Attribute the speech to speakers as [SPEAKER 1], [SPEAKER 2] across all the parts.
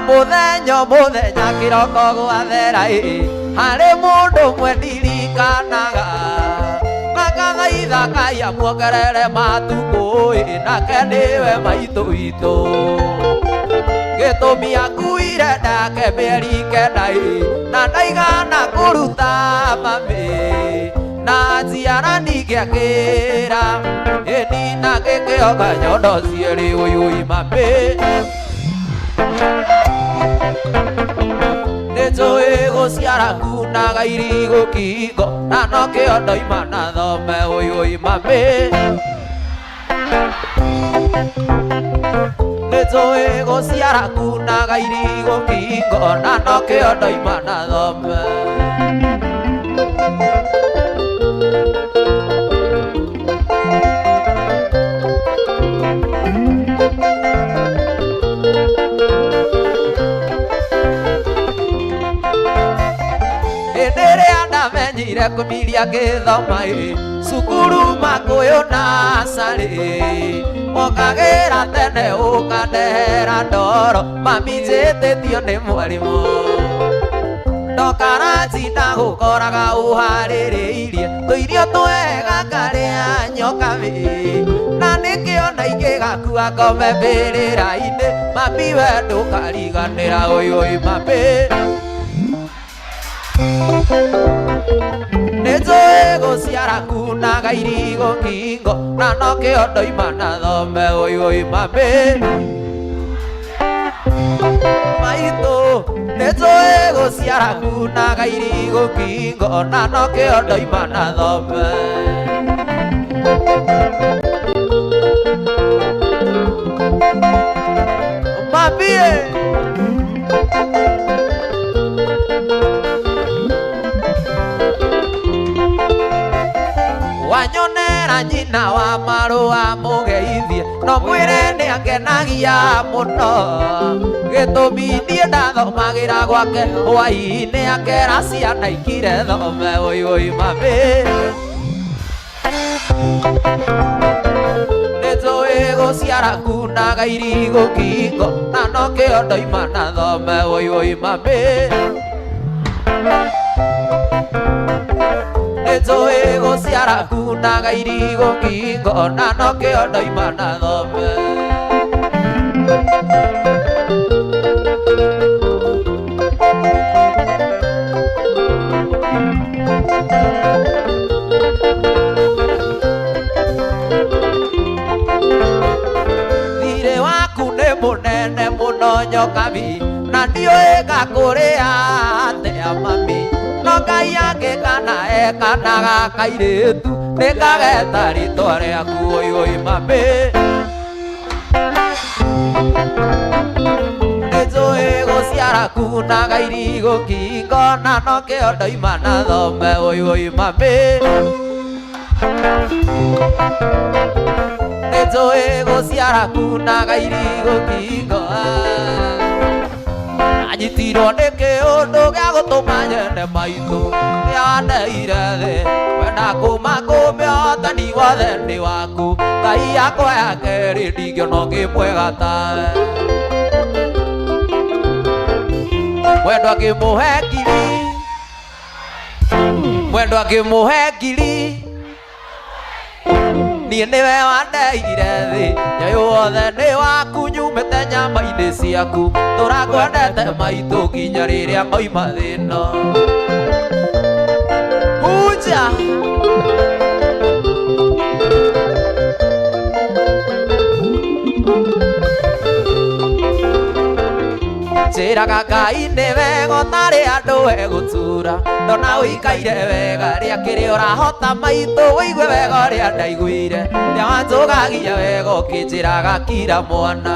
[SPEAKER 1] Mũthenya kĩroko gwathera harĩ mũndũ ũmwe ndirikanaga nakathaitha Ngai amuongerere matukũ nake nĩwe maitũ witũ gĩtũmi akuire ndake mĩeri kenda na ndaigana kũruta mami na njiarani ngĩakĩra nina gĩkĩoga nyondo cierĩ ũyũ mami nĩnjũĩ gũciara kunaga irigũ kingo na no kĩo ndoima na thome ũyũ mami nĩnjũĩ gũciara kunaga irigũ kingo na no kĩo ndoima na thome ndamenyire kũmiria ngĩthoma cukuru makũyũ na sarĩ mokagĩra tene ũkandehera ndoro mami njĩtĩtio nĩ mwarimũ ndokaraji na gũkoraga ũharĩrĩirie tũirio twega karĩa nyoka na nĩkĩo na ingĩgakua ngome mbĩrĩra-inĩ mami we ndũkariganĩra ũyũ mami nĩnjũĩ gũciara kunaga irigũ kingo na no kĩo ndoima na thome ũyũ mami maitũ nĩnjũĩ gũciara kunaga irigũ kingo na no kĩo ndoima na thome mami wanyonera nyina wa marũa mũgeithie no mwĩre nĩangenagia mũno gĩtũmi niĩ ndathomagĩra gwake hwaĩ-inĩ akera ciana ikire thome ũyũ mami nĩnjũĩ gũciara kunaga irigũ kingo na no kĩo ndoima na thome ũyũ mami nĩnjũĩ gũciara kunaga irigũ kingo na no kĩo ndoima na thome thirĩ waku nĩ mũnene mũno nyokabi na ndiũĩ ngakũrĩa atĩa mami no Ngai angĩkana ekanaga kairĩtu nĩngageta rĩtwa rĩaku ũyũ mami nĩnjũĩ gũciara kunaga irigũ kingo na no kĩo ndoima na thome ũyũ mami nĩnjũĩ gũciara kunaga irigũ kingo anyitirwo nĩ kĩũndũ gĩa gũtũma nyende maitũ nĩandeire thĩ wenda kuma kũmĩa ũhotani wothe nĩ waku Ngai yakwa ya kerĩ ndingĩona ũngĩ mwega tawe mwendwa ngĩmũhe ngiri niĩ nĩwe wandeire thĩ nyũyũ wothe nĩ waku nyumĩte nyama-inĩ ciaku tũrakwendete maitũ nginya rĩrĩa ngoima thĩno hunja njĩraga Ngai nĩ wega ũtarĩ andũ egũtura ndona ũikaire wega rĩa kĩrĩa ũrahota maitũ wĩigue wega ũrĩa ndaiguire rĩa wanjũgagia wega ũkĩnjĩraga kira mwana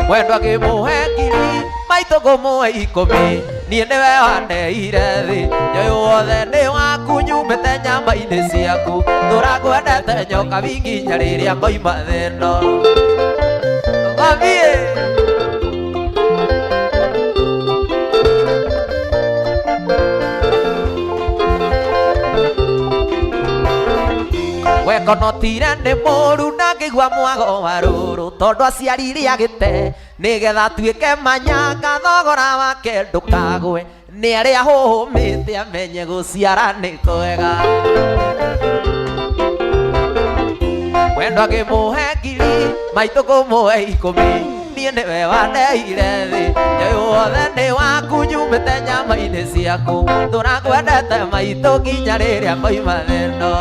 [SPEAKER 1] mwendwa ngĩmũhe ngiri maitũ ngũmũhe 10 niĩ nĩwe wandeire thĩ nyũyũ wothe nĩ waku nyumĩte nyama-inĩ ciaku tũrakwendete nyoka nginya rĩrĩa ngoima thĩno mami wekonotire nĩ mũru na ngĩigua tũtua mwago wa rũrũ tondũ aciari ria gĩte nĩgetha tuĩke manyanga thogora wake ndũkagwe nĩ arĩa hũhũmĩte amenye gũciara nĩ kwega wendo akĩmũhe ngiri maitũ kũmũhe ikũmi niĩ nĩwe wandeire thĩ nyoyo wothe nĩ waku nyumĩte nyama-inĩ ciaku tũrakwendete maitũ nginya rĩrĩa moima thĩno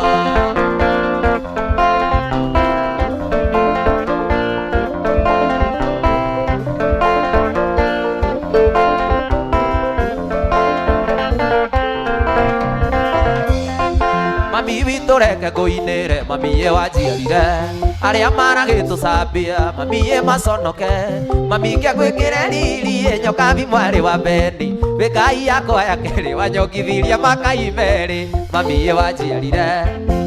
[SPEAKER 1] mami witũ reke ngũinĩre mami ye wanjiarire arĩa maragĩtũcambia mami ye maconoke mami kĩa gwĩkĩre riri nyokabi mwarĩ wa Beni wĩkai yakwa ya kerĩ wanyongithirie makai merĩ mami ye wanjiarire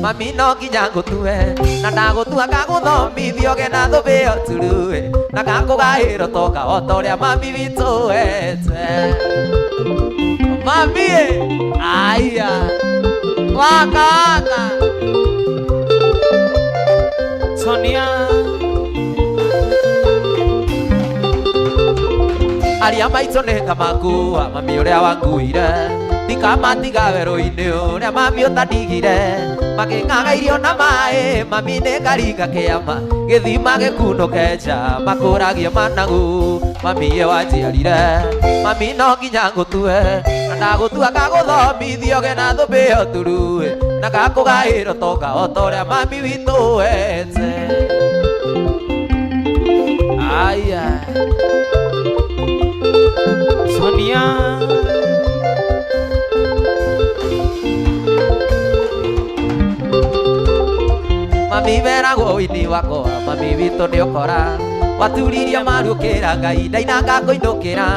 [SPEAKER 1] mami no nginya ngũtue na ndagũtua ngagũthomithia ũgena thũbĩyo turue na gakũgaĩro toka o ta ũrĩa mami witũ wete mami aya waka Sonia aria maitũ nĩ ngamakua mami ũrĩa wanguire ndikamatiga werũ-inĩ ũrĩa mami ũtandigire magĩng'aga irio na maĩ mami nĩ ngaringa kĩama gĩthima gĩkunũke nja makũragie managu mami ye wanjiarire mami no nginya ngũtue na ndagũtua ngagũthomithia ũgena thũmbĩyo turue na gakũgaĩro toka o ta ũrĩa mami witũ wete aya Sonia mami veragwo wini wakwa mami witũ nĩ ũkora waturirie marũkĩra Ngai ndainanga ngũinũkĩra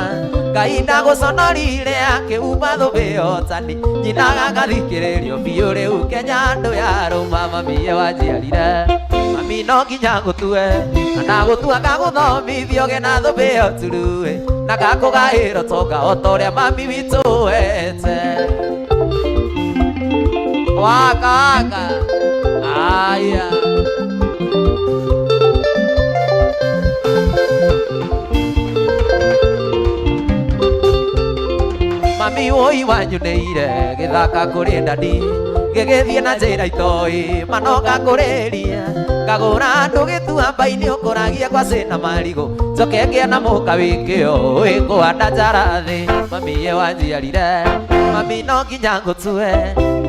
[SPEAKER 1] Ngai ndagũconorire akĩumba thũmbĩyo tani nyinaga ngathikĩrĩrio biũ rĩu Kenya andũ yarũma mami ye wanjiarire mami no nginya ngũtue na ndagũtua ngagũthomithia ũgena thũmbĩyo turue na gakũgaĩro toka o ta ũrĩa mami witũ wete wakaka aya mami woi wanyunĩire gĩthaka kũrĩ ndani gĩgĩthiĩ na njĩra itoĩ manoga kũrĩria ngagũra andũ gĩtua mbainĩ ũkũragia ngwacĩ na marigũ njoke ngĩe na mũka wĩkĩo wĩkũhanda njara thĩ mami ye wanjiarire mami no nginya ngũtue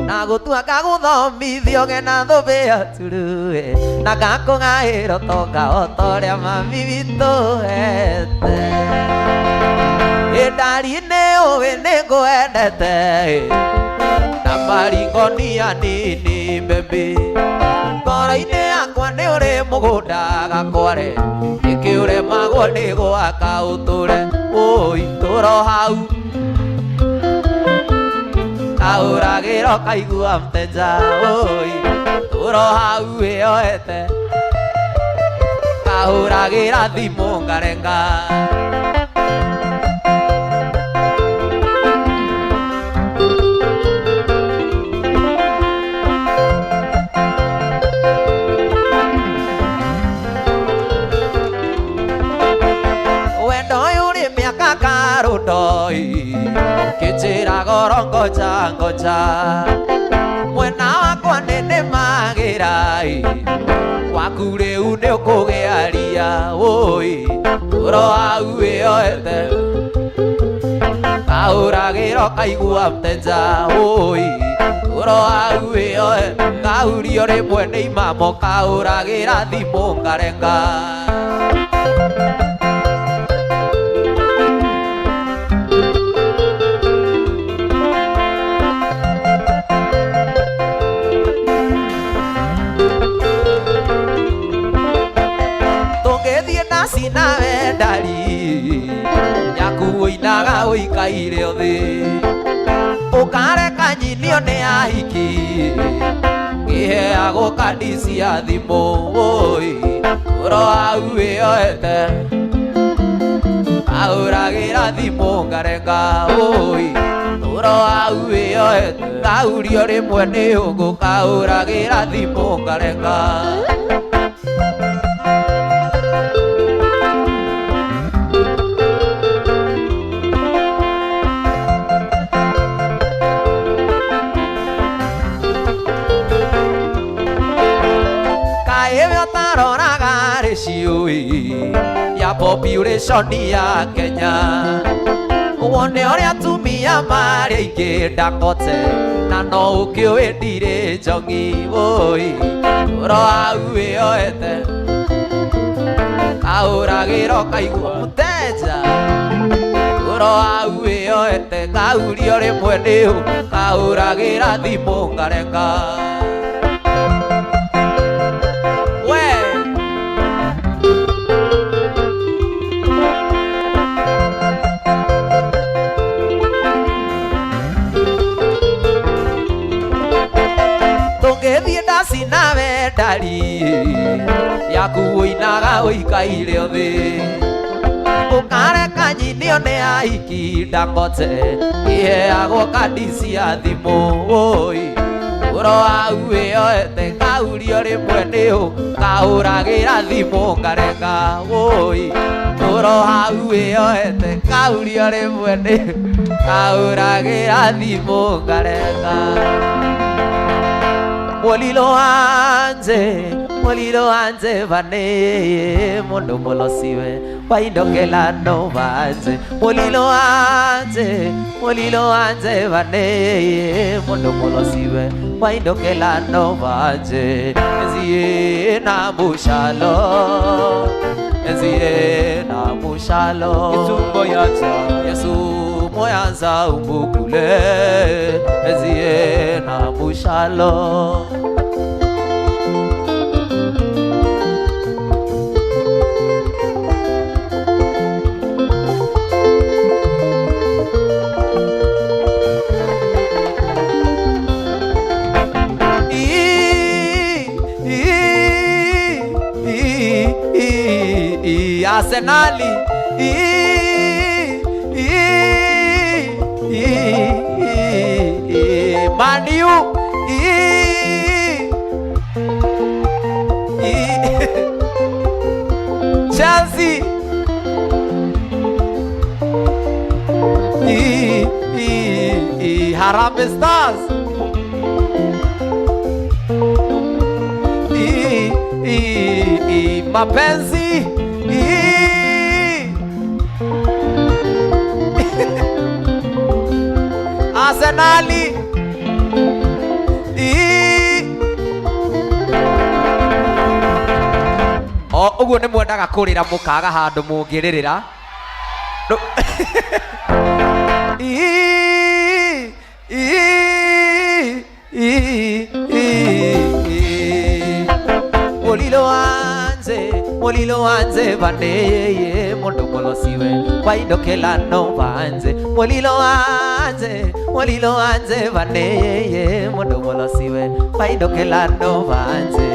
[SPEAKER 1] na gũtua ngagũthomithia ũgena thũmbĩyo turue na gakũgaĩro toka o ta ũrĩa mami witũ wete ndari-inĩ ũĩ nĩ ngwendete na maringonia nini mbembe ngoro-inĩ yakwa nĩ ũrĩ mũgũnda gakware ĩkĩũremagwo nĩ gwaka ũtũre ũi tũro hau kahũragĩro kaigua mteja ũi tũro hau wĩyoete kahũragĩra thimũ ngarenga kĩnjĩra goro ngoja ngoja mwena wakwa nĩ magĩra waku rĩu nĩ ũkũgĩa ria ũi tũro hau wĩyoete kahũragĩro kaigua mteja ũi tũro hau wĩyoete kahurio rĩmwe nĩ imamo kahũragĩra thimũ ngarenga nawe ndari yaku ũinaga ũikaire thĩ ũkareka nyinio nĩ ahiki ngĩheagwo kandi cia thimũ ũi tũro hau wĩyoete kahũragĩra thimũ ngarenga ũi tũro hau wĩyoete kahurio rĩmwe nĩ ũngũ kahũragĩra thimũ ngarenga ciũĩ ya population ya Kenya. Wone ũrĩa atumia marĩ aingĩ Dangote na no ũkĩũĩ ndirĩ njogi wũi ũro hau wĩyoete kaũragĩro kaigua mũteja ũro hau wĩyoete kaurio rĩmwe nĩũ kaũragĩra thimũ ngarenga. Sinawe ndari yaku ũinaga ũikaire thĩ ũkareka nyinio nĩ aiki Dangote iheagwo kandi cia thimũ wũi ũro hau wĩyoete kaurio rĩmwe nĩũ kaũragĩra thimũ ngarenga wũi ũro hau wĩyoete kaurio rĩmwe nĩũ kaũragĩra thimũ ngarenga. Molilo anze vane mondo molosiwe waindokela no vanze molilo anze vane mondo molosiwe waindokela no vanze ezie na mushalo Yesu moyanza umbukule ezie na mushalo. Arsenali Man U Chelsea Harambee Stars mapenzi Arsenali ũguo nĩ mwendaga kũrĩra mũkaga handũ mũngĩrĩrĩra Molilo anze vane mondo molosiwe waindokela no vanze molilo anze vane mondo molosiwe waindokela no vanze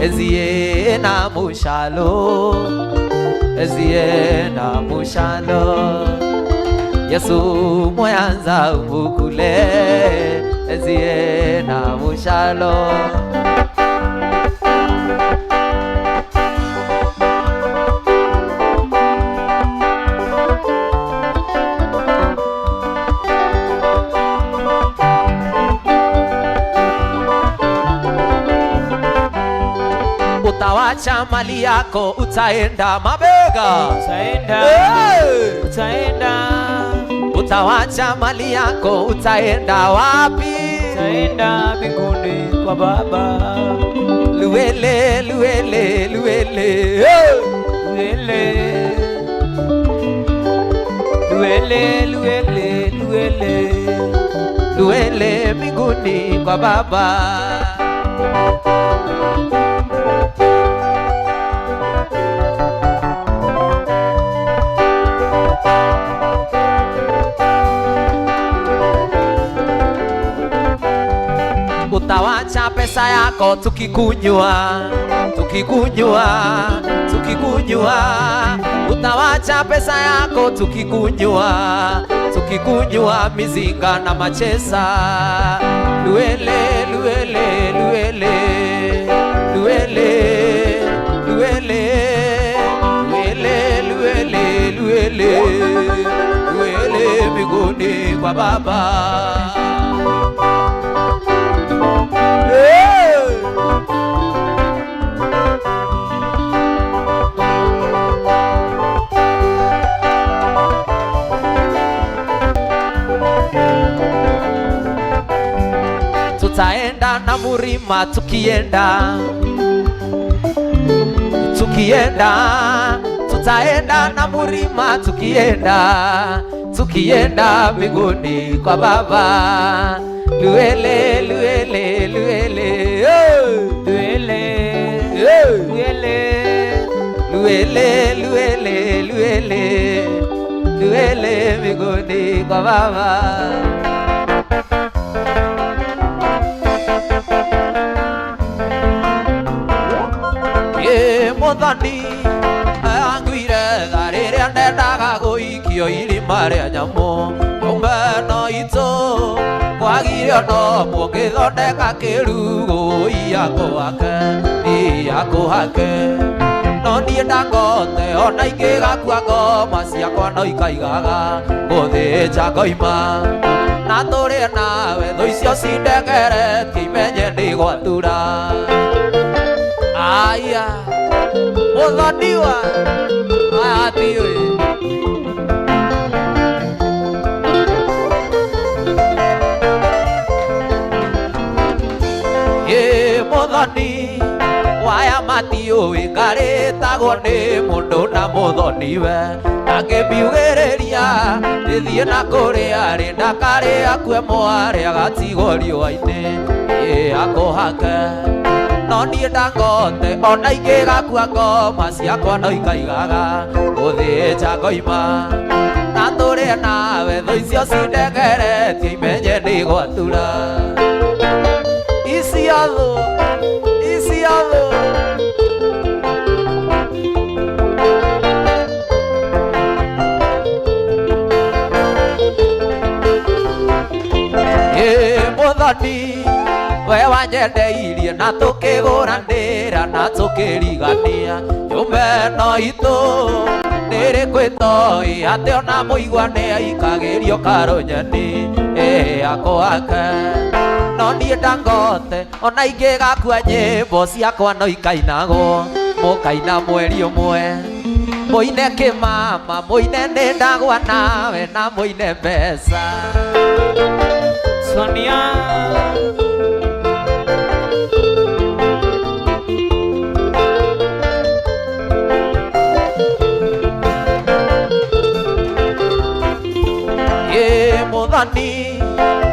[SPEAKER 1] ezie na mushalo Yesu moyanza umbukule ezie na mushalo. Utawacha mali yako utaenda mabega utaenda utawacha mali yako utaenda wapi? Utaenda mbinguni kwa Baba. Luele luele luele luele luele luele luele luele mbinguni kwa Baba. Utawacha pesa yako tukikunywa utawacha pesa yako tukikunywa mizinga na machesa. Luele luele luele luele luele luele luele luele luele mbinguni kwa Baba. na murima tukienda, tukienda, tutaenda na murima tukienda, tukienda mbinguni kwa Baba. Luele, luele, luele, oh! Luele, oh! Luele, luele, luele, luele, luele mbinguni kwa Baba. Ye Muthoni angwire tharĩrĩa ndendaga gũikio irima rĩa nyamũ, nyũmba itũ kwagire ono mũngĩthondeka kĩrugũ iyakũhake, no niĩ ndangote ona ingĩgakua ngoma ciakwa no ikaigaga gũthĩnja ngoima, na tũrĩe nawe thũ icio cindengeretie imenye nĩ gwatura. Aya Muthoni wa atiũĩ Muthoni waya matiũĩ ngarĩtagwo nĩ mũndũ na Muthoni we, angĩmiugĩrĩria ndĩthiĩ na kũrĩa rĩ ndakarĩa kue mwarĩ agatigwo riũa-inĩ akũhake, no niĩ ndangote ona ingĩgakua ngoma ciakwa no ikaigaga gũthĩnja ngoima, na tũrĩe nawe thũ icio cindengeretie imenye nĩ gwatura. Isiathũ, isiathũ, Muthoni we wanjendeirie na tũkĩgũranĩra na tũkĩrigania, nyũmba ĩno itũ nĩrĩkũ ĩtoĩ atĩ ona mũigua nĩ aikagĩrio karũnyeni akũhake, no niĩ ndangote ona ingĩgakua nyĩmbo ciakwa no ikainagwo, mũkaina mweri ũmwe, mũine kĩmama, mũine nĩ ndagwa nawe na mũine mbeca. Sonia Muthoni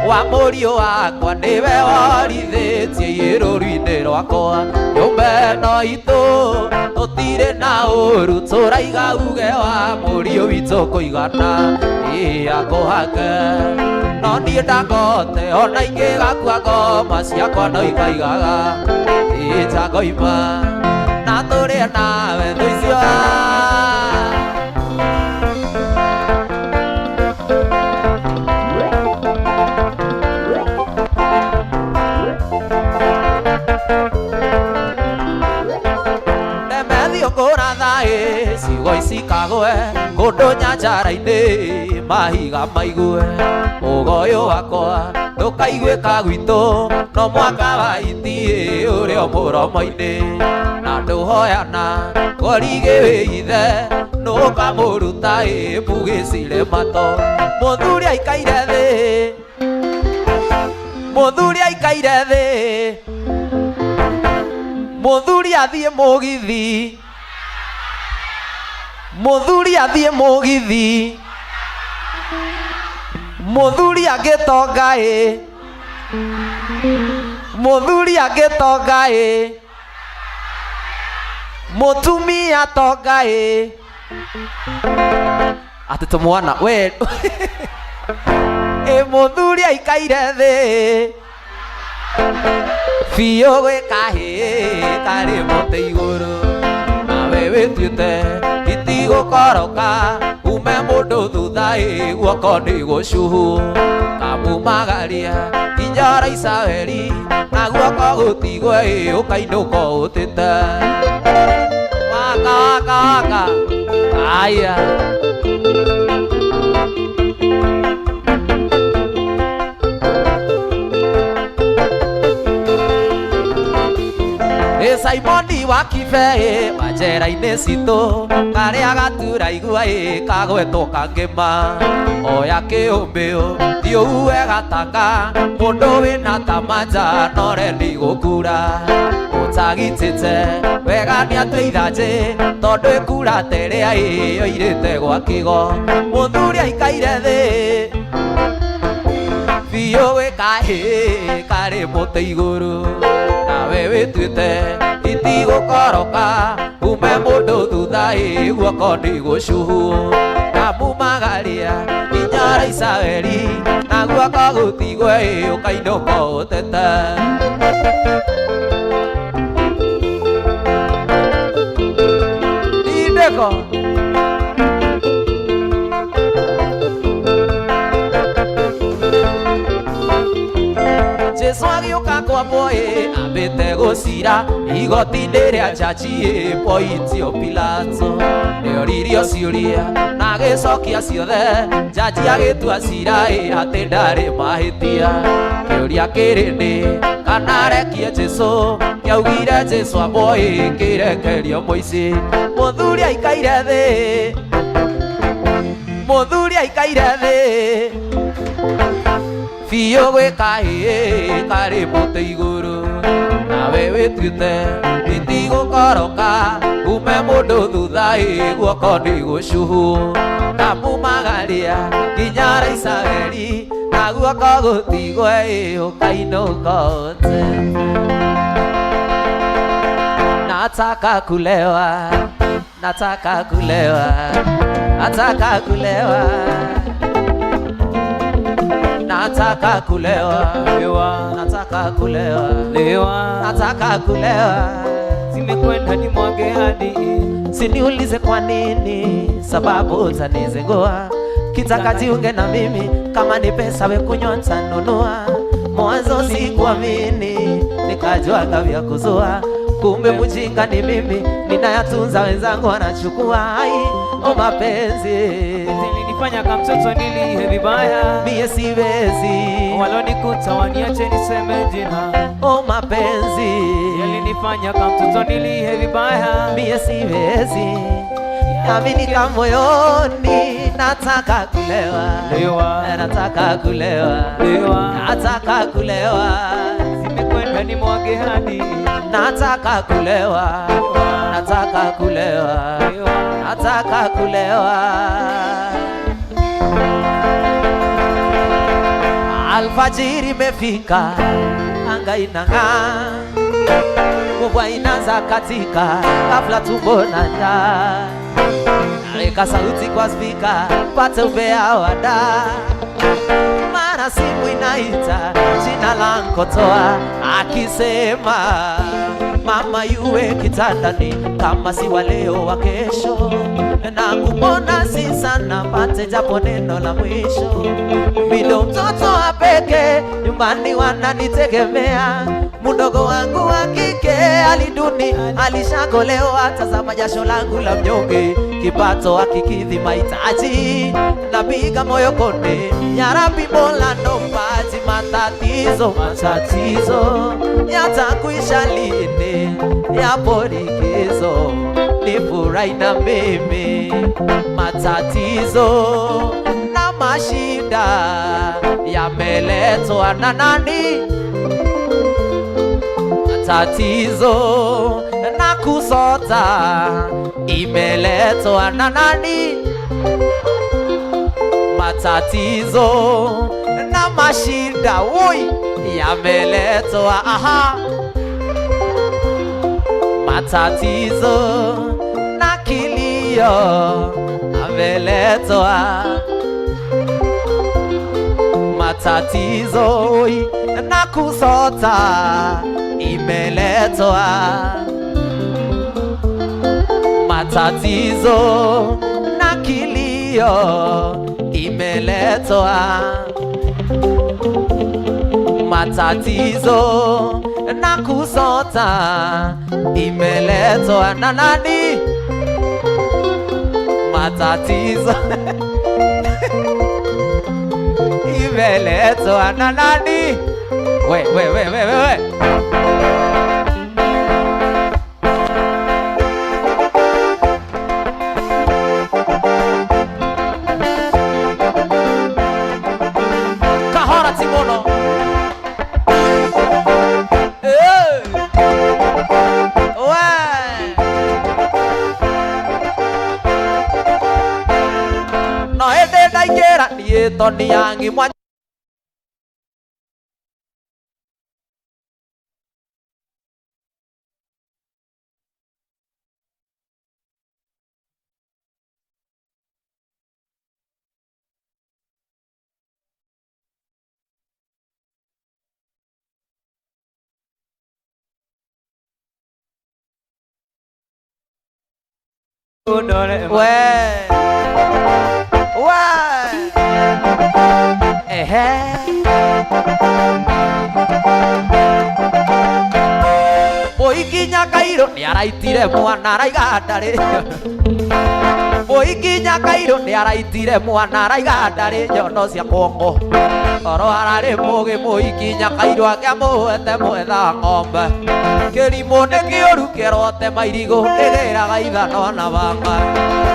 [SPEAKER 1] wa mũriũ wakwa nĩwe worithĩtie irũru-inĩ rwakwa, nyũmba ĩno itũ tũtirĩ na ũru, tũraiga uge wa mũriũ witũ kũigana akũhake, no niĩ ndangote ona ingĩgakua ngoma ciakwa no ikaigaga gũthĩnja ngoima, na tũrĩe nawe thũ icio. Ciugo icikagwe kũndũ nyanjara-inĩ mahiga maigue, ũgoyũ wakwa ndũkaiguĩka gwitũ no mwaka wa iti ũrĩ o mũromo-inĩ, na ndũhoyana korigĩ wĩithe nũkamũruta mbugĩcire mato. Mũthuri aikaire thĩ, mũthuri aikaire thĩ, mũthuri athiĩ mũgithi, mũthuri athiĩ mũgithi, mũthuri agĩtonga mũthuri agĩtonga mũtumia tonga atĩ tũmwana we mũthuri aikaire thĩ biũ gwĩ kahĩ karĩ mũtĩ igũrũ, nawe wĩtuĩte itigũkoroka ume mũndũ thutha guoko nĩ gũcuhu, kamumagaria injara icaweri na guoko gũtigwe ũkainũka ũtĩte waka waka waka. Aya Diamond wa kibe majera-inĩ citũ karĩa gaturaigua kagwetwo kangĩma oya kĩũmbĩũ thiũ wega tanga mũndũ wĩna tamanja norendi gũkura ũtagitĩte wega nĩatũithanjĩ tondũ ĩkura terĩa yoirĩte gwa kĩgo mũthuri aikaire thĩ biũ wĩkahĩ karĩ mũtĩ igũrũ nawe wĩtuĩte itigũkoroka ume mũndũ thutha guoko ndigũcuhwo kamumagaria inyara Isiraeli na guoko gũtigwe ũkainũka ũtete indĩko Jesu agĩũka kwambwo ambĩte gũcira igoti-inĩ rĩa jaji Pontio Pilato nĩoririo ciũria na agĩcokia ciothe jaji agĩtua cira atĩ ndarĩ mahĩtia kĩũria kĩrĩ nĩ kana arekie Jesu kĩaugire Jesu ambwo kĩrekerio mũici mũthuri aikaire thĩ mũthuri aikaire thĩ biũ gwĩkahĩ karĩ mũtĩ igũrũ nawe wĩtuĩte itigũkoroka ume mũndũ thutha guoko ndigũcuhwo kamumagaria nginyara Isiraeli na guoko gũtigwe ũkainũka ũte nataka kulewa nataka kulewa nataka kulewa nataka kulewa lewa nataka kulewa lewa nataka kulewa zimekwenda ni mwage hadi siniulize kwa nini sababu utanizengoa kitaka jiunge na mimi kama ni pesa we kunywa nitanunua mwanzo sikuamini nikajua vya kuzua kumbe mjinga ni mimi ninayatunza wenzangu wanachukua ai o mapenzi nilifanya kama mtoto nilihe vibaya mie siwezi walonikuta waniache niseme jina o mapenzi yalinifanya kama mtoto nilihe vibaya mie siwezi amini kama moyoni nataka kulewa lewa nataka kulewa lewa nataka kulewa zimekwenda ni mwage hadi nataka kulewa nataka kulewa nataka kulewa alfajiri imefika anga inang'aa mvua inaanza katika ghafla tumbo na njaa naweka sauti kwa spika pate ubea wada mara simu inaita jina langu toa akisema mama yuwe kitandani kama si wa leo wa kesho na kumona si sana pate japo neno la mwisho mido mtoto wa peke nyumbani wananitegemea mdogo wangu wa kike aliduni alishagolewa tazama jasho langu la mnyonge kipato hakikidhi mahitaji napiga moyo konde ya Rabbi Mola ndompaji matatizo yatakuisha lini yapo likizo nifurahi na mimi matatizo na mashida yameletwa na nani matatizo na kusota imeletwa na nani matatizo na mashida woi yameletwa aha matatizo na kilio yameletwa matatizo na kusota imeletwa matatizo na kilio imeletwa matatizo na kusota imeletwa na nani matatizo imeletwa na nani we ndaigera niĩ toni yangi mwa Mũikinya Kairũ nĩaraitire mwana araiga ndarĩ Mũikinya Kairũ nĩaraitire mwana araiga ndarĩ nyono cia kuongo oro ararĩ mũgĩ Mũikinya Kairũ akĩamũhete mwetha ng'ombe kĩrimũ nĩ kĩũru kĩrote mairigũ kĩgĩraga ithano na banga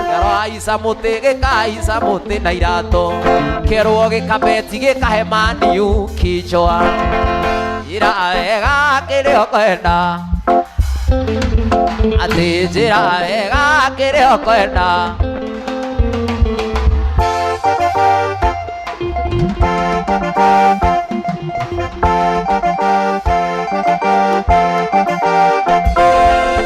[SPEAKER 1] kĩrohaica mũtĩ gĩkahaica mũtĩ na iratũ kĩrwo gĩkabeti gĩkahe maniu kichwa njĩra wega kĩrĩa ũkwenda atĩ njĩra wega kĩrĩa ũkwenda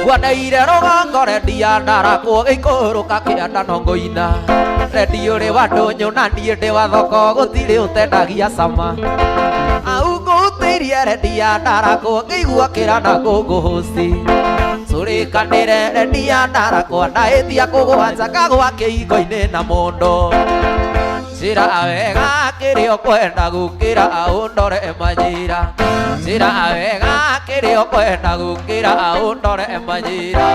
[SPEAKER 1] Gwaneire rũgongo rendia ndarakwo gĩikũrũka kĩanda nongo-ina rendi ũrĩ wa ndũnyũ na niĩ ndĩ wa thoko gũtirĩ ũtendagia cama au ngũhutĩirie rendi ya ndarakwo ngĩigua kĩrana ngũngũhũci tũrĩkanĩre rendi ya ndarakwo ndahĩtia kũgwanja kagwa kĩhingo-inĩ na mũndũ njĩra wega kĩrĩa ũkwenda gũkĩra ũndore manyira njĩra wega kĩrĩa ũkwenda gũkĩra ũndore manyira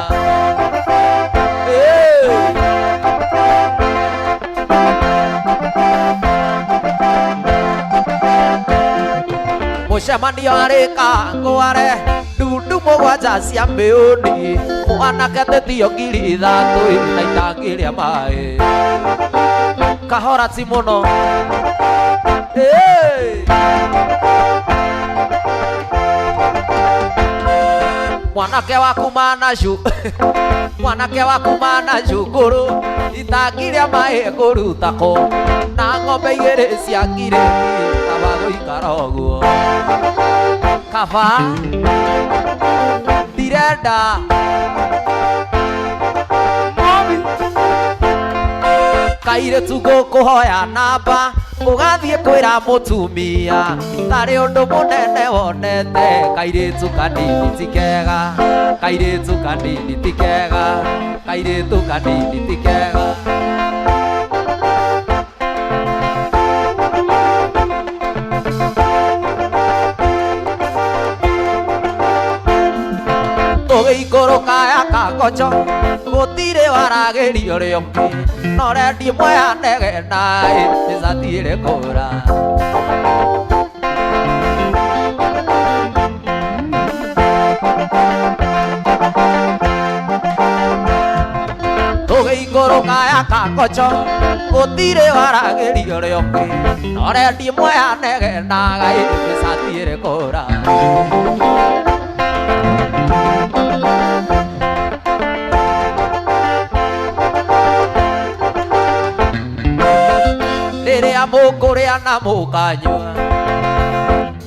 [SPEAKER 1] mũcemanio arĩ Kangware ndundu mũgwanja cia mĩũni mwanake tĩtio ngiri ithatũ na itangi rĩa maĩ kahora ti mũno mwanake waku manacu mwanake waku manacu ngũrũ itangi rĩa maĩ kũrutako na ng'ombe igĩrĩ cia ngirĩndi kaba gũikara ũguo kaba ndirenda kairĩtu ngũkũhoya namba ũgathiĩ kwĩra mũtumia tarĩ ũndũ mũnene wonete kairĩtu kanini ti kega kairĩtu kanini ti kega kairĩtu kanini ti kega tũgĩikũrũka ya Kangocho gũtirĩ waragĩrio rĩoki no rendi mweya ndege naĩ ĩcatirĩ kũra tũgĩikũrũka ya Kangocho gũtirĩ waragĩrio rĩoki no rendi mweya ndege naĩ ĩcatirĩ kũra rĩrĩa mũkũrĩa na mũkanyua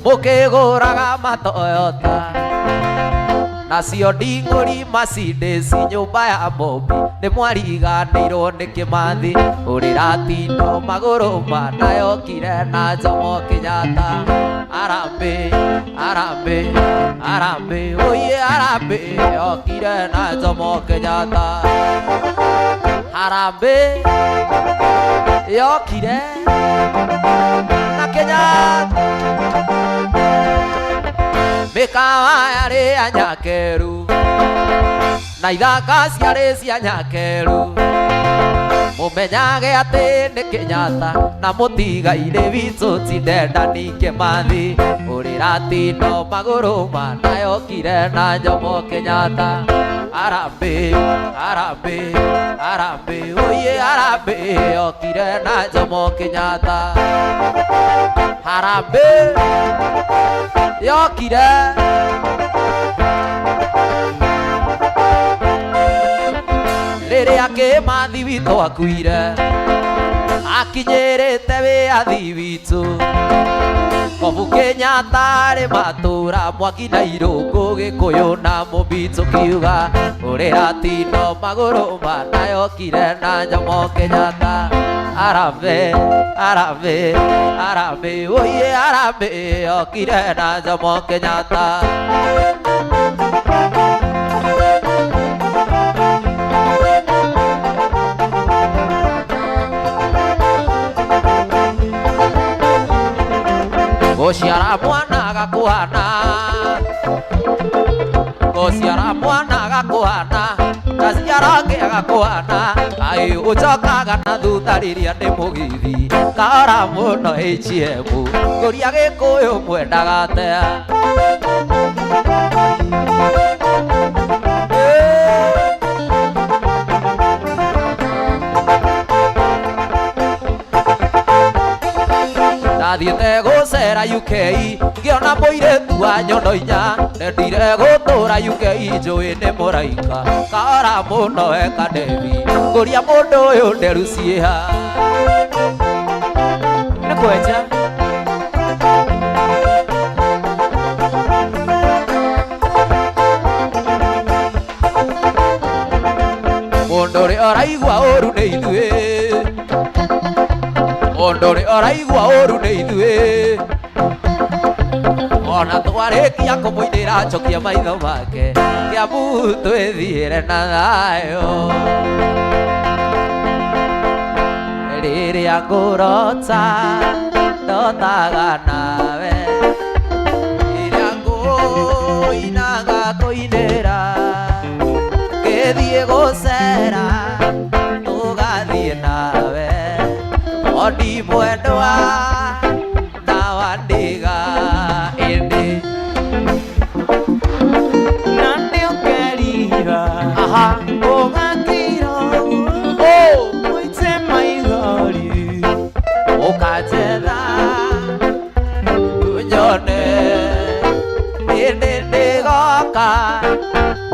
[SPEAKER 1] mũkĩgũraga matoyota nacio ndingũri Mercedes nyũmba ya Bobi nĩ mwariganĩirwo nĩ Kĩmathi ũrĩratindo magũrũ manayokire na Jomo Kenyatta Harambee Harambee Harambee oye Harambee yokire na Jomo Kenyatta Harambee yokire na Kenyatta mĩkawa yarĩ ya Nyakeru na ithaka ciarĩ cia Nyakeru mũmenyage atĩ nĩ Kenyatta na mũtigaire witũ ti Dedan Kĩmathi ũrĩratindo magũrũ manayokire na Jomo Kenyatta Harambee Harambee Harambee oye Harambee yokire na Jomo Kenyatta Harambee yokire rĩrĩa Kĩmathi witũ akuire akinyĩrĩte wĩathi witũ Kobu Kenyatta arĩ matũra Mwangi na Irũngũ Gĩkũyũ na Mũmbi kiuga ũrĩa Tino magũrũ manayokire na Jomo Kenyatta Harambee, harambee, harambee, oye harambee yokire na Jomo Kenyatta Gũciara mwana gakũhana Gũciara mwana gakũhana Gaciara ngĩ gakũhana Kaĩ ũcokaga na thutha rĩrĩa nĩ mũgithi Kahora mũno HM Ngũria Gĩkũyũ mwendaga atea Ndathiĩte gũcera UK ngĩona mũirĩtu wa nyondo inya Nendire gũtũra UK njũĩ nĩ mũraika Kahora mũno eka Devi Ngũria mũndũ ũyũ nderu ciĩha Nĩ kwenja Mũndũ ũrĩa ũraigua ũru nĩ ithuĩ Mũndũ ũrĩa ũraigua ũru nĩ ithuĩ Ona twarĩkia kũmũinĩra njokia maitho make Kĩambu twĩthiĩre na thayũ Rĩrĩa ngũrota ndotaga nawe Rĩrĩa ngũinaga kũinĩra Ngĩthiĩ gũcera tũgathiĩ nawe Odi mwendwa na wandiga indi Nande ũkerira ũgakira Mũite maithori Ũkanjetha Nyone Indi ndĩgoka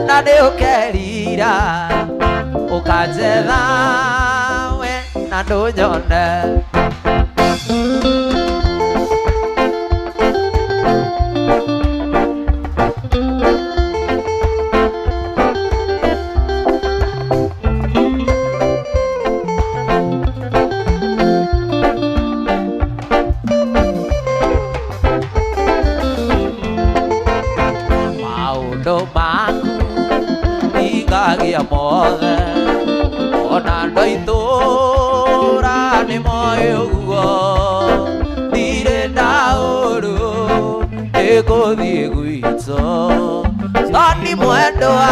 [SPEAKER 1] Na ndĩũkerira Ũkanjetha we na ndũnyone Maũndũ maku Igagia mothe Ona andũ aitũra nĩ moĩ ũguo Ndirĩ ndaũru ĩgũthiĩ gwitũ Toni mwendwa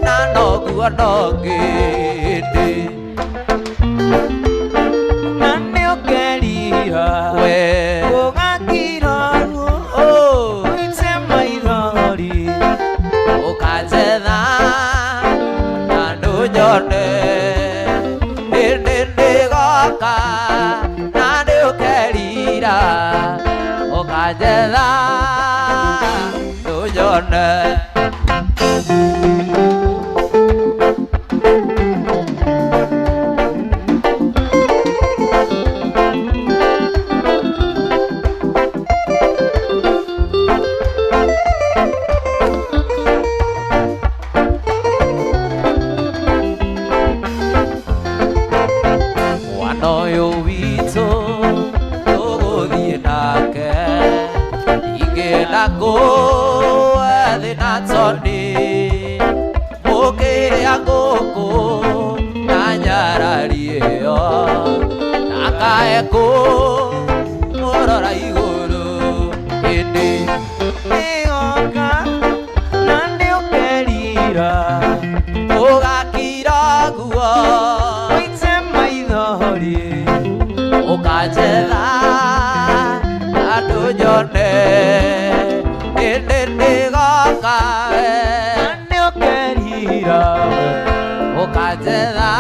[SPEAKER 1] na noguo no ngĩndĩ Na nĩ ũkerira we ũgakira Mũite maithori Ũkanjetha na ndũnyone Na ndĩũkerira Ũkanjetha ndũnyone Ũyũ witũ tũgũthiĩ nake ingĩenda kũethĩ na Toni mũkĩrĩa ngũkũ na nyarari ĩyo na kae kũmũrora igũrũ hĩndĩ ĩgoka na ndĩũkerira ũgakira guo Ũkanjetha na ndũnyone hĩndĩ ndĩgoka we na ndĩũkerira Ũkanjetha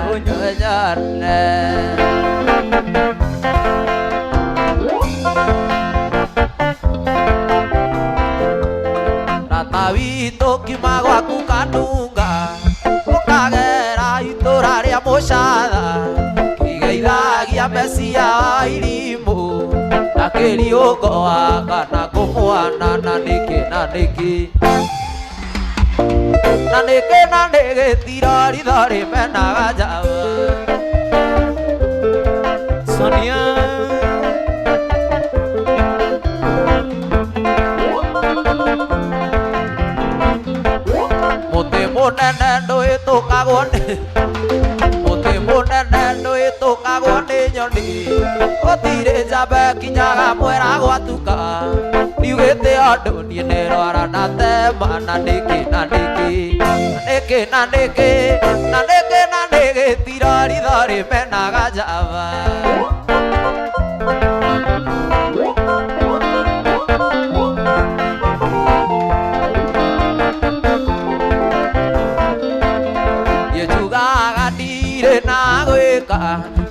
[SPEAKER 1] na ndũnyone Tata witũ kiuma gwaku Kanunga Ũkagera itũra rĩa Mũcatha Aria Mesia irimu akĩriũngo kana kũmwana na nĩkĩ na nĩkĩ tirori menaga njawa Sonia mũtĩ mũnene ndũhĩtũkagwo nĩ nyoni gũtirĩ njamba kinyaga mwera gwatuka riugĩte andũ niĩ nĩrwara na tema na nĩkĩ tirori menaga njamba na gwĩka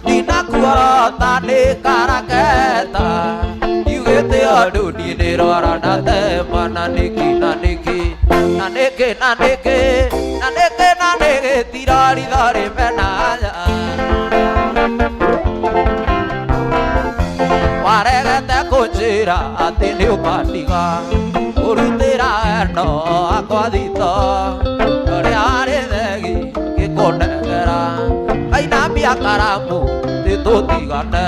[SPEAKER 1] ndinakuorota nĩ karaketa yugĩte andũ niĩ nĩrwara na tema na nĩkĩ tirori menaga waregete kũnjĩra atĩ nĩũkandiga ũrutĩra eno akwa thito ũrĩa harĩ thegi gĩkũnengera Ainambia karamu tũtigane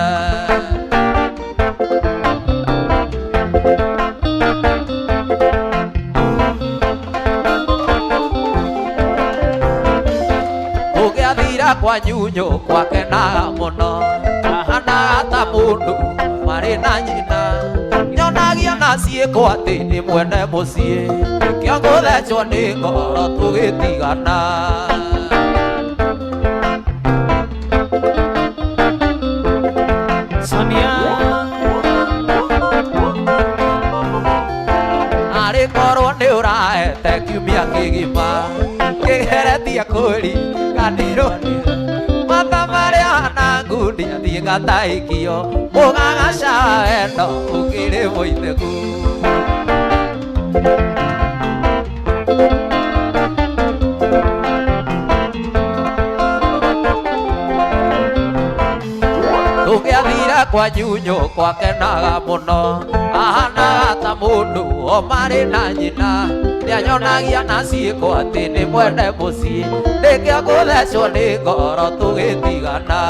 [SPEAKER 1] ũgĩathira kwa nyunyo gwakenaga mũno ahanaga ta mũndũ marĩ na nyina nyonagia na ciĩko atĩ nĩ mwene mũciĩ kĩo gũthecwo nĩ ngoro tũgĩtigana Sonia arĩkorwo nĩ ũrahete kiumia kĩgima kĩgeretie kũri kandirwo mata marĩa hana ngundi athiĩ ngataĩkio mũgagaca eno ũkĩrĩ mũiteku tũgĩathira kwa nyunyo gwakenaga mũno ahanaga ta mũndũ o marĩ na nyina nĩanyonagia na ciĩko atĩ nĩ mwene mũciĩ nĩkĩo gũthecwo nĩ ngoro tũgĩtigana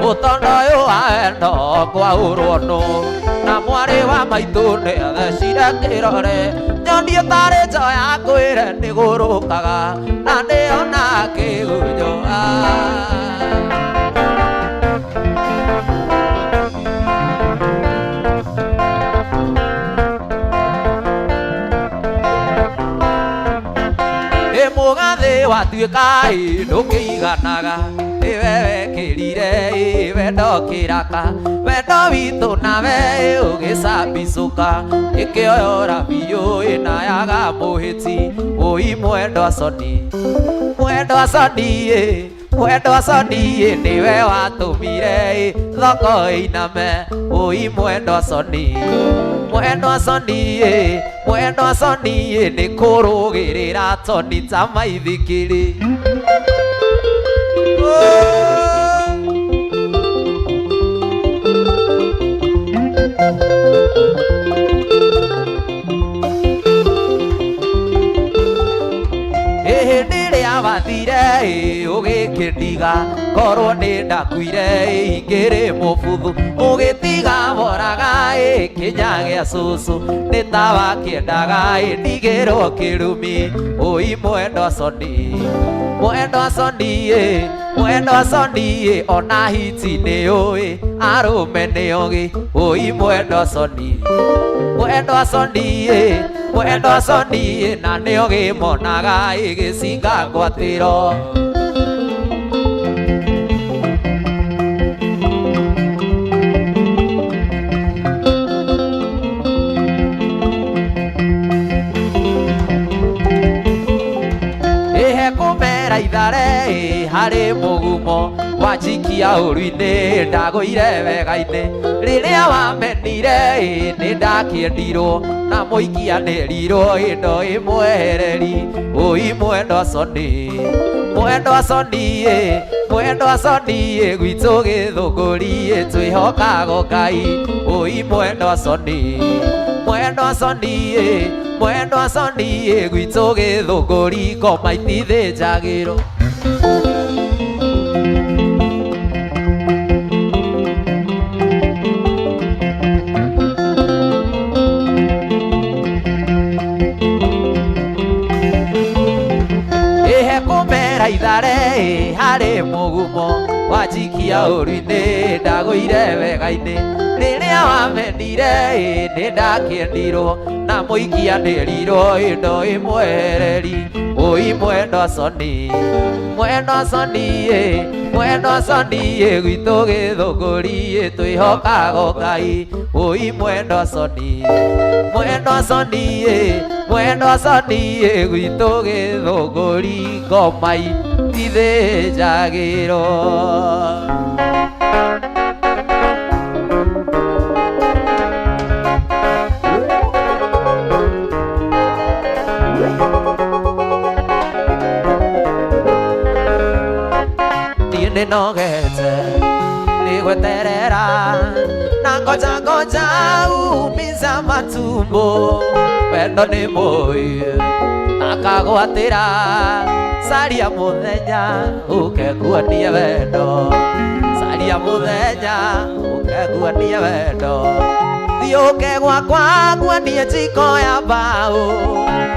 [SPEAKER 1] mũtondo ũyũ wa eno kwaurwo nũ na mwarĩ wa maitũ nĩathecire kĩrore nyonie tarĩ njoya kwĩre nĩgũrũkaga na nĩona kĩgunyũa mũgathĩ watuĩka ndũkĩiganaga nĩwe wekĩrire wendo kĩraka wendo witũ nawe ũgĩcambicũka ĩkĩoyora biũ ĩnayaga mũhĩti ũi mwendwa soni nĩwe watũmire thoko ĩiname ũi mwendwa soni nĩ kũrũgĩrĩra toni ta maithikiri hĩndĩ ĩrĩa wathire ũgĩkĩndiga korwo nĩ ndakuire ingĩrĩ mũbuthu ũgĩtiga moraga kĩnya gĩa cũcũ nĩ ta wakĩendaga ndigĩrwo kĩrumi ũi mwendwa soni ona hiti nĩ ũĩ arũme nĩ ũgĩ ũi mwendwa soni na nĩ ũgĩ monaga ĩgĩcinga ngwatĩro ithare harĩ mũgumo wa njiki wajikia ũru-inĩ ndagũire wega-inĩ rĩrĩa wamenire nĩ ndakĩendirwo na mũikianĩrirwo ĩndo ĩmwehereri mwendwa Soni mwendwa Soni mwendwa Soni gwitũ Gĩthũngũri twĩhokaga Ngai mwendwa Soni mwendwa Soni mwendwa Soni gwitũ Gĩthũngũri ngoma itithĩnjagĩrwo ithare harĩ mũgumo wajikia ũru-inĩ ndagũire wega-inĩ rĩrĩa wamenire nĩ ndakĩendirwo na mũikianĩrirwo ĩndo ĩmwehereri mwendwa Soni mwendwa Soni mwendwa Soni gwitũ Gĩthũngũri twĩhokaga Ngai mwendwa Soni mwendwa Soni mwendwa Soni gwitũ Gĩthũngũri ngoma itithĩnjagĩrwo nogete nigweterera na ngoja umiza matumbo wendo nĩ mũĩ akagwatĩra caria mũthenya ũkekuonie wendo caria mũthenya ũkekuonie wendo thiũke gwakwa nguonie njiko ya mbaũ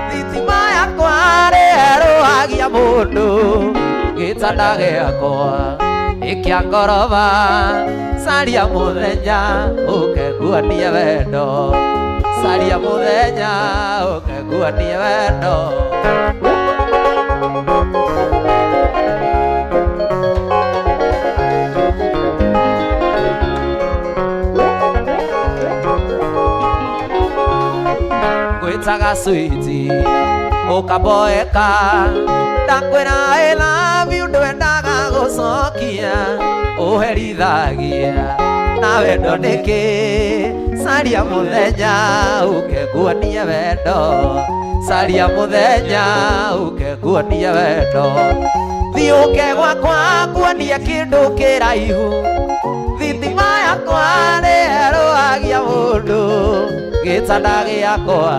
[SPEAKER 1] thitima yakwa rĩerũhagia mũndũ gĩtanda gĩakwa nĩkĩa ngoroba caria mũthenya ũkekuonie wendo caria mũthenya ũkekuonie wendo ngwĩtaga switi ũkaboeka ndakwĩra I love you ndwendaga gũcokia ũherithagia na wendo nĩkĩ caria mũthenya ũkekuonie wendo caria mũthenya ũkekuonie wendo thiũke gwakwa nguonie kĩndũ kĩraihu thitima yakwa nĩerũhagia mũndũ gĩtanda gĩakwa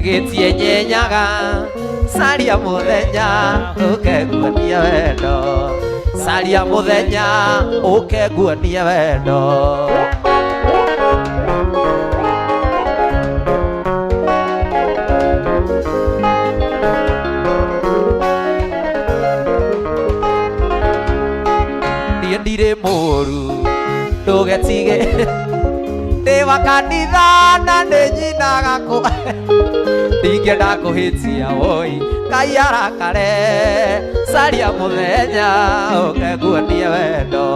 [SPEAKER 1] gĩtienyenyaga caria mũthenya ũkekuonie wendo caria mũthenya ũkekuonie wendo niĩ ndirĩ mũru ndũgetige ndĩ wa kanitha na nĩnyinaga ndingĩenda kũhĩtia woi Ngai arakare caria mũthenya ũkekuonie wendo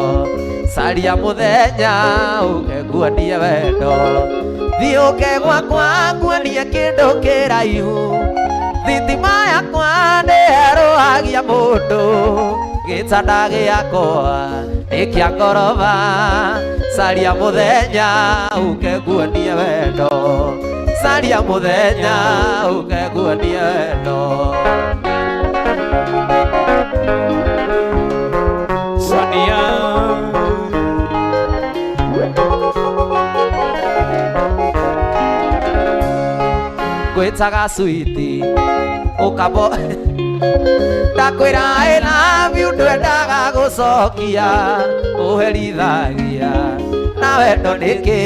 [SPEAKER 1] caria mũthenya ũkekuonie wendo thiũke gwakwa nguonie kĩndũ kĩraihu thitima yakwa nĩerũhagia mũndũ gĩtanda gĩakwa nĩkĩa ngoroba caria mũthenya ũkekuonie wendo caria mũthenya ũkekuonie wendo Sonia ngwĩtaga switi ũkabo ndakwĩra I love you ndwendaga gũcokia ũherithagia na wendo nĩkĩ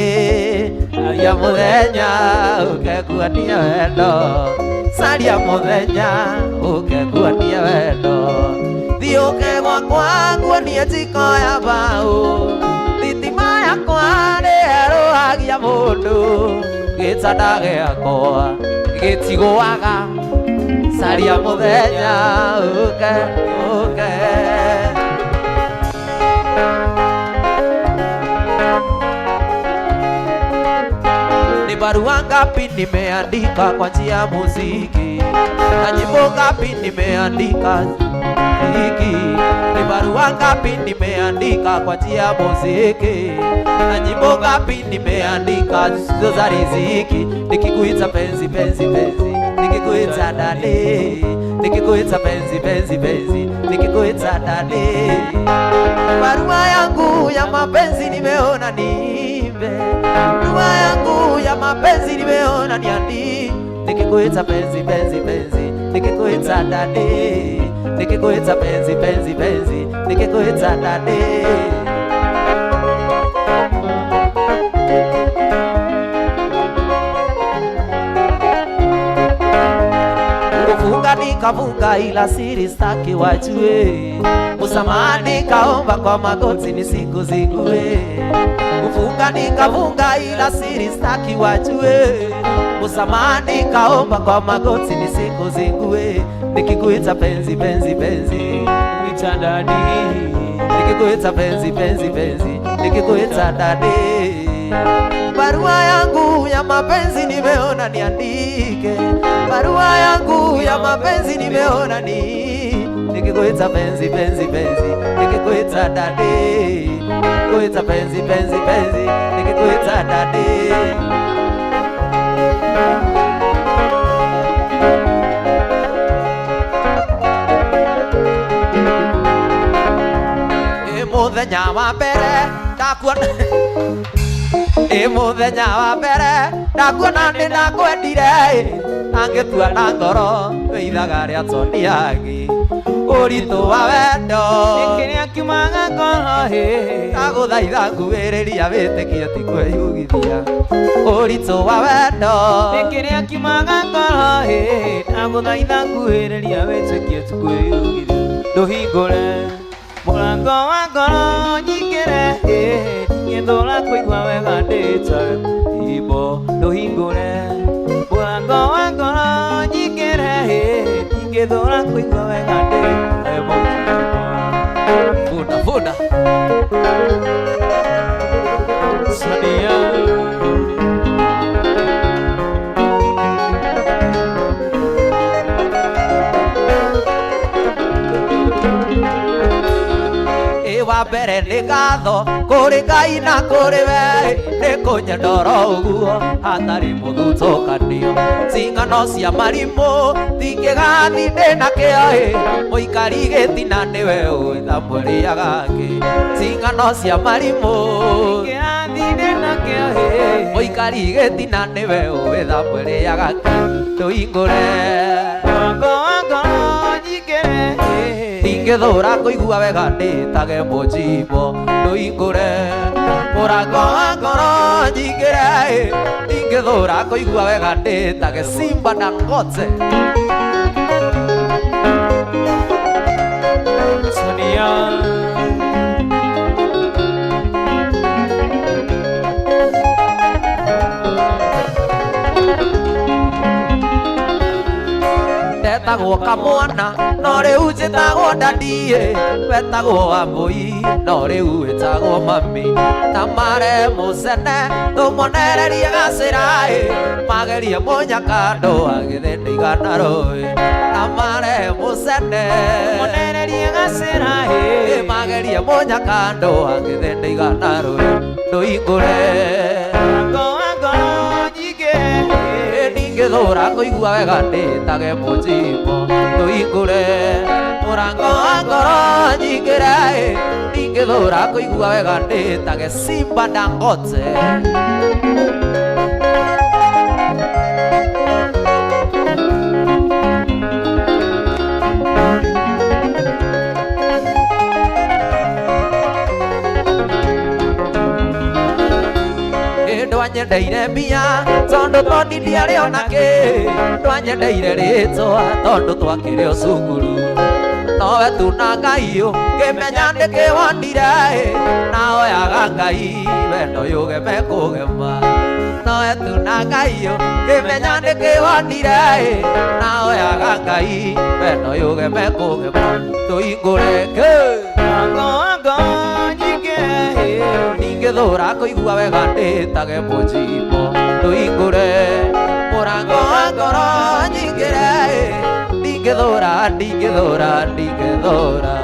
[SPEAKER 1] caria mũthenya ũkekuonie wendo caria mũthenya ũkekuonie wendo thiũke gwakwa nguonie njiko ya mbaũ thitima yakwa nĩerũhagia mũndũ gĩtanda gĩakwa gĩtigũaga caria mũthenya ũke ni barua ngapi nimeandika kwa njia ya muziki na nyimbo ngapi nimeandika muziki. Ni barua ngapi nimeandika kwa njia ya muziki, na nyimbo ngapi nimeandika zisizo za riziki. Nikikuita penzi penzi penzi, nikikuita dale, nikikuita penzi penzi penzi, nikikuita dale. Barua yangu ya mapenzi nimeona niimbe, barua yangu ya mapenzi nimeona niandike. Nikikuita penzi penzi penzi, nikikuita dale, nikikuita penzi penzi penzi, nikikuita dale. Kufunga nikafunga ila siri staki wajue, msamaha nikaomba kwa magoti nisikuzingue. Kufunga nikafunga ila siri staki wajue, msamaha nikaomba kwa magoti nisikuzingue. Nikikuita penzi penzi penzi, kuita dadi, nikikuita penzi penzi penzi, nikikuita dadi. Barua yangu ya mapenzi nimeona niandike, barua yangu ya mapenzi nimeona nikikuita penzi penzi penzi, nikikuita dadi, nikikuita penzi penzi penzi, nikikuita dadi. Muthenya wa mbere ndakuona, muthenya wa mbere ndakuona nĩ nakwendire, angĩtua na ngoro wĩithaga rĩa toniagi. Ũritũ wa wendo nĩkĩrĩa kiumaga ngoro, ndagũthaitha nguhĩrĩria wĩtĩkie ti kwĩyugithia. Ũritũ wa wendo nĩkĩrĩa kiumaga ngoro, ndagũthaitha nguhĩrĩria wĩtĩkie ti kwĩyugithia. Ndũhingũre mũrango wa ngoro nyingĩre, ngĩthũra kũigua wega ndĩta imbo. Ndũhingũre mũrango wa ngoro nyingĩre, ngĩthũra kũigua wega ndĩta imbo. Funda funda Sonia. Wa mbere nĩ ngatho kũrĩ Ngai na kũrĩ we, nĩ kũnyendora ũguo hatarĩ mũthutũkanio. Cingano cia marimũ tingĩgathi ndĩna kĩo, mũikari gĩtina nĩwe ũĩ ta mũrĩaga ngĩ. Cingano cia marimũ tingĩgathi ndĩna kĩo, mũikari gĩtina nĩwe ũĩ ta mũrĩaga ngĩ. Ndũhingũre mũrango wa ngoro nyingĩre, ngĩthũra kũigua wega ndĩtage mũjimbo. Ndũhingũre mũrango wa ngoro nyingĩre, ngĩthũra kũigua wega ndĩtage Simba Dangote. Sonia ndetagwo kamwana no rĩu njĩtagwo dadi, wetagwo Wambũi no rĩu wĩtagwo mami. Na mare mũcene tũmonererie gacĩra, magerie mũnyakando agĩthĩnda igana rũĩ. Na mare mũcene tũmonererie gacĩra, magerie mũnyakando agĩthĩnda igana rũĩ. Ndũhingũre mũrango wa ngoro nyingĩre, ngĩthũra kũigua wega ndĩtage mũjimbo. Ndũhingũre mũrango wa ngoro nyingĩre, ngĩthũra kũigua wega ndĩtage Simba Dangote. Ndwanyendeire mbia tondũ tondithia rĩo nakĩ, ndwanyendeire rĩtwa tondũ twakĩrĩ o cukuru. Nowe tu na Ngai ngĩmenya ndĩkĩwonire, na oyaga Ngai wendo yũgeme kũgema. Nowe tu na Ngai ngĩmenya ndĩkĩwonire, na oyaga Ngai wendo yũgeme kũgema. Ndũhingũre mũrango wa ngoro nyingĩre, ngĩthũra kũigua wega ndĩtage mũjimbo. Ndũhingũre mũrango wa ngoro nyingĩre, ndingĩthũra ndingĩthũra ndingĩthũra.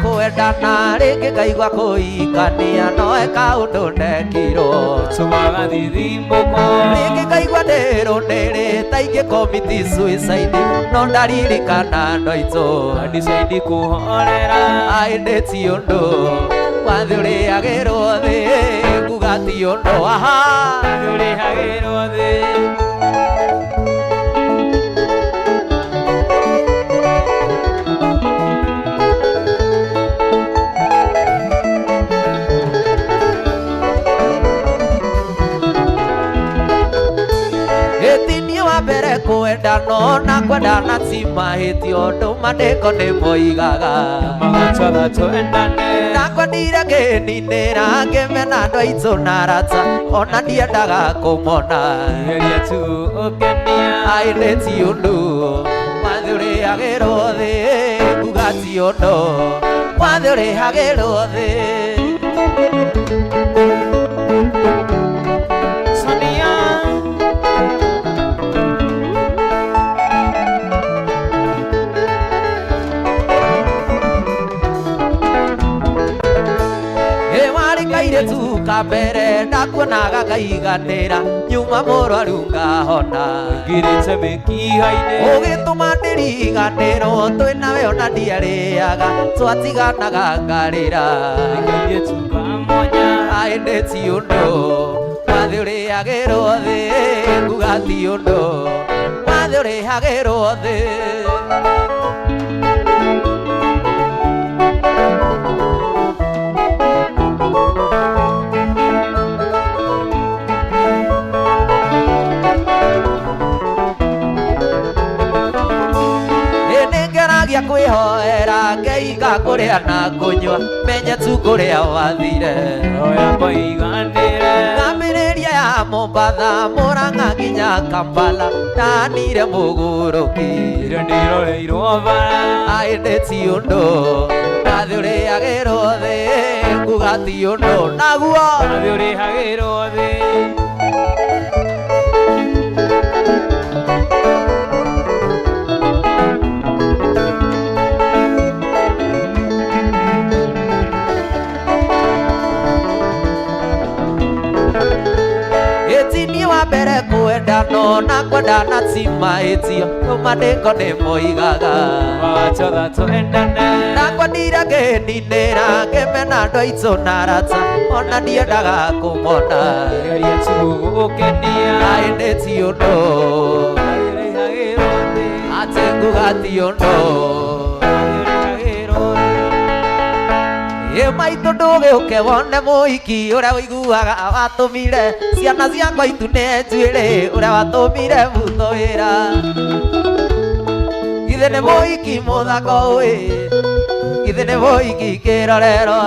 [SPEAKER 1] Kwendana rĩngĩ ngaigua kũhikania no eka ũndũ ndekirwo
[SPEAKER 2] Tũmaga thithimbũko
[SPEAKER 1] rĩngĩ ngaigua ndĩrũndĩrĩte ingĩ-commit suicide no ndaririkana andũ aitũ
[SPEAKER 2] Decide kũhorera
[SPEAKER 1] aĩndĩ ti ũndũ wathĩ ũrĩagĩrwo thĩ nguga ti ũndũ aha
[SPEAKER 2] ũrĩhagĩrwo thĩ
[SPEAKER 1] mbere kwendana na kwendana ti mahĩtia ũndũ mandĩko nĩmoigaga
[SPEAKER 2] magacotha twendane
[SPEAKER 1] na kwendire ngĩninĩra ngĩmena andũ aitũ na arata ona ndiendaga kũmona
[SPEAKER 2] geria tu ũkenia
[SPEAKER 1] aĩndĩ ti ũndũ wathĩ ũrĩagĩrwo thĩ nguga ti ũndũ wathĩ ũrĩagĩrwo thĩ tu kambere ndakuonaga ngaiganĩra nyuma mũrwaru ngahona
[SPEAKER 2] ngirĩte mĩkiha-inĩ
[SPEAKER 1] ũgĩtũma ndĩriganĩrwo twĩnawe ona ndiarĩaga twatiganaga ngarĩra
[SPEAKER 2] ngaire tu ngamonya
[SPEAKER 1] aĩndĩ ti ũndũ wathĩ ũrĩagĩrwo thĩ nguga ti ũndũ wathĩ ũrĩagĩrwo thĩ kwĩhoera ngeiga kũrĩa na kũnyua menye tu kũrĩa wathire
[SPEAKER 2] oya kwĩiganĩre
[SPEAKER 1] ngambĩrĩria ya Mombatha Mũrang'a nginya Kampala ndanire mũgũrũki
[SPEAKER 2] nĩroreirwo bara
[SPEAKER 1] aĩndĩ ti ũndũ wathĩ ũrĩagĩrwo thĩ nguga ti ũndũ naguo
[SPEAKER 2] wathĩ ũrĩagĩrwo thĩ
[SPEAKER 1] mbere kwendana na kwendana ti mahĩtia no mandĩko nĩmoigaga
[SPEAKER 2] magacotha twendane
[SPEAKER 1] na kwendire ngĩninĩra ngĩmena andũ aitũ na arata ona ndiendaga kũmona
[SPEAKER 2] geria tu ũkenia
[SPEAKER 1] aĩndĩ ti ũndũ atĩ nguga ti ũndũ maitũ ndũgĩũke wone mũhiki ũrĩa ũiguaga watũmire ciana ciakwa itu nĩ njuĩrĩ ũrĩa watũmire butho wĩra githĩ nĩ mũhiki mũthako ũĩ githĩ nĩ mũhiki kĩrorerwa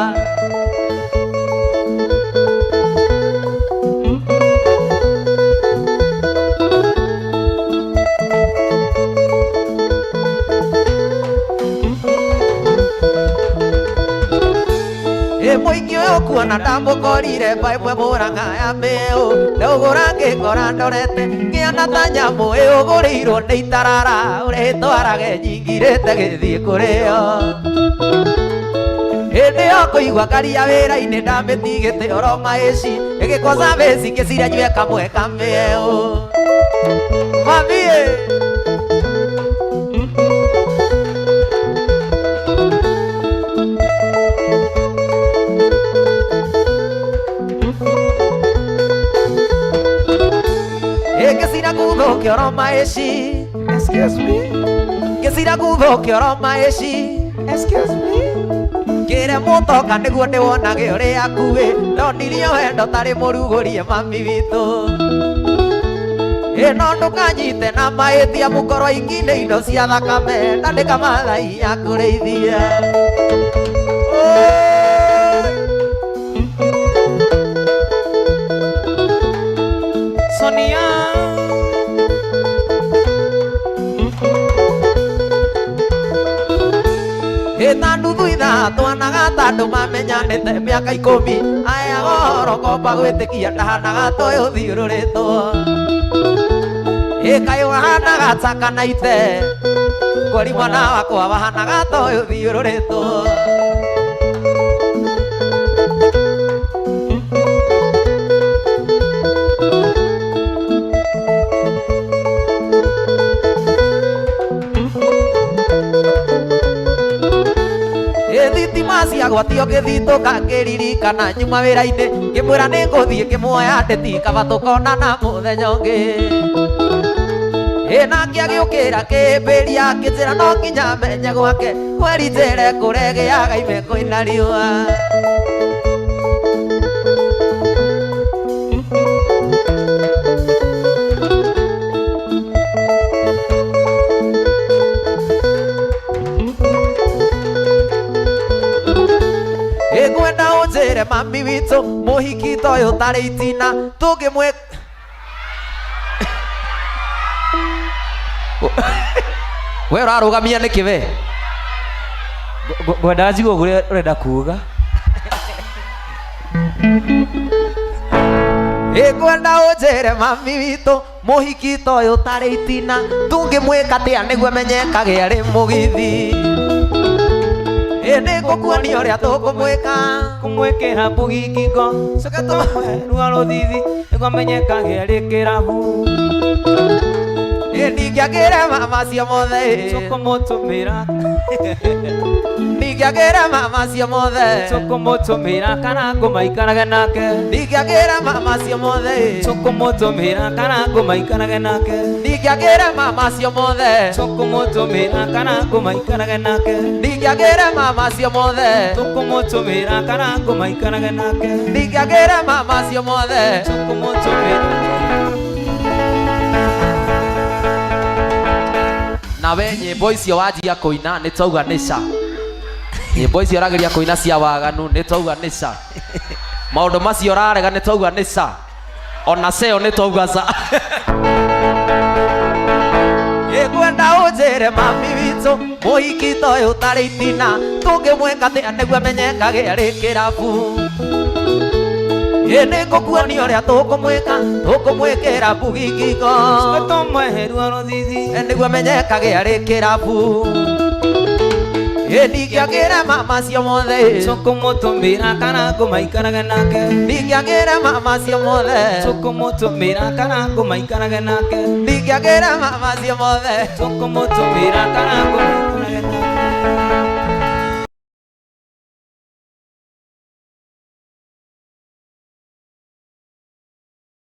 [SPEAKER 1] mũingĩ ũyũ kuona ndamũkorire mbaimwe Mũrang'a ya mĩũ ndũgũra ngĩkora ndorete ngĩona ta nyamũ ĩũgũrĩirwo nĩ itarara ũrĩtwarage nyingirĩte gĩthiĩ kũrĩo hĩndĩ yo kũigua ngari ya wĩra-inĩ ndamĩtigĩte oro maĩci ĩgĩkosa bĩci ngĩciria nyue kamwe kamĩeũ mamiĩ Oro maĩci excuse me ngĩcira gũthũkia oro maĩci excuse me ngĩre mũtoka nĩguo ndĩwonage ũrĩa akuĩ ndonirie wendo tarĩ mũrugũrie mami witũ ĩno ndũkanyite na mahĩtia mũkorwo ingine indo cia thakame na ndĩkamathai ya kũrĩithia.
[SPEAKER 2] Sonia
[SPEAKER 1] Ĩta nduthu ithatũ anagata andũ mamenyanĩte mĩaka 10 aya goro komba gwĩtĩkia ndahanaga ta ũyũ thiũrũrĩtwo. Kaĩ wahanaga takanaite kweri mwana wakwa wahanaga ta ũyũ thiũrũrĩtwo. Thitima ciagwatio ngĩthitũka ngĩririkana nyuma wĩra-inĩ ngĩmwĩra nĩngũthiĩ ngĩmuoya ndĩti kaba tũkonana mũthenya ũngĩ. Nake agĩũkĩra kĩhĩmbĩria ngĩnjĩra no nginya menye gwake kweri njĩre kũregĩaga ime kwĩna riũa. Ngwenda ũnjĩre mami witũ mũhiki ta ũyũ tarĩ itina tũngĩmwe we ũrarũgamia nĩkĩ we?
[SPEAKER 2] Ngwenda njigue ũrĩa ũrenda kuuga.
[SPEAKER 1] Ngwenda ũnjĩre mami witũ mũhiki ta ũyũ tarĩ itina tũngĩmwĩka atĩa nĩguo menyekage arĩ mũgithi. Nĩngũkuonia ũrĩa tũkũmwĩka
[SPEAKER 2] kũmwĩkĩra mũgingo coke tũmwerua rũthithi nĩguo menyekage arĩ kĩrabu.
[SPEAKER 1] Ndingĩagĩre mama cio mothe
[SPEAKER 2] tũkũmũtũmĩra
[SPEAKER 1] ndingĩagĩre mama cio mothe
[SPEAKER 2] tũkũmũtũmĩra kana ngũmaikarage nake.
[SPEAKER 1] Ndingĩagĩre mama cio mothe
[SPEAKER 2] tũkũmũtũmĩra kana ngũmaikarage nake.
[SPEAKER 1] Ndingĩagĩre mama cio mothe
[SPEAKER 2] tũkũmũtũmĩra kana ngũmaikarage nake.
[SPEAKER 1] Ndingĩagĩre mama cio mothe
[SPEAKER 2] tũkũmũtũmĩra kana ngũmaikarage nake.
[SPEAKER 1] Ndingĩagĩre mama cio mothe
[SPEAKER 2] tũkũmũtũmĩra.
[SPEAKER 1] Nawe nyĩmbo icio wanjia kũina nĩ twauga nĩ ca. Nyĩmbo icio ũrageria kũina cia waganu nĩ twauga nĩ ca. Maũndũ macio ũrarega nĩ twauga nĩ ca. Ona ceo nĩ twauga ca. Ngwenda ũnjĩre mami witũ mũhiki ta ũyũ tarĩ itina tũngĩmwĩka atĩa nĩguo menyekage arĩ kĩrabu. Nĩngũkuonia ũrĩa tũkũmwĩka tũkũmwĩkĩra mũgingo
[SPEAKER 2] tũmweherua rũthithi
[SPEAKER 1] nĩguo menyekage arĩ kĩrabu. Ndingĩagĩre mama cio mothe
[SPEAKER 2] tũkũmũtũmĩra kana ngũmaikarage nake.
[SPEAKER 1] Ndingĩagĩre mama cio mothe
[SPEAKER 2] tũkũmũtũmĩra kana ngũmaikarage nake.
[SPEAKER 1] Ndingĩagĩre mama cio mothe
[SPEAKER 2] tũkũmũtũmĩra kana ngũmaikarage nake.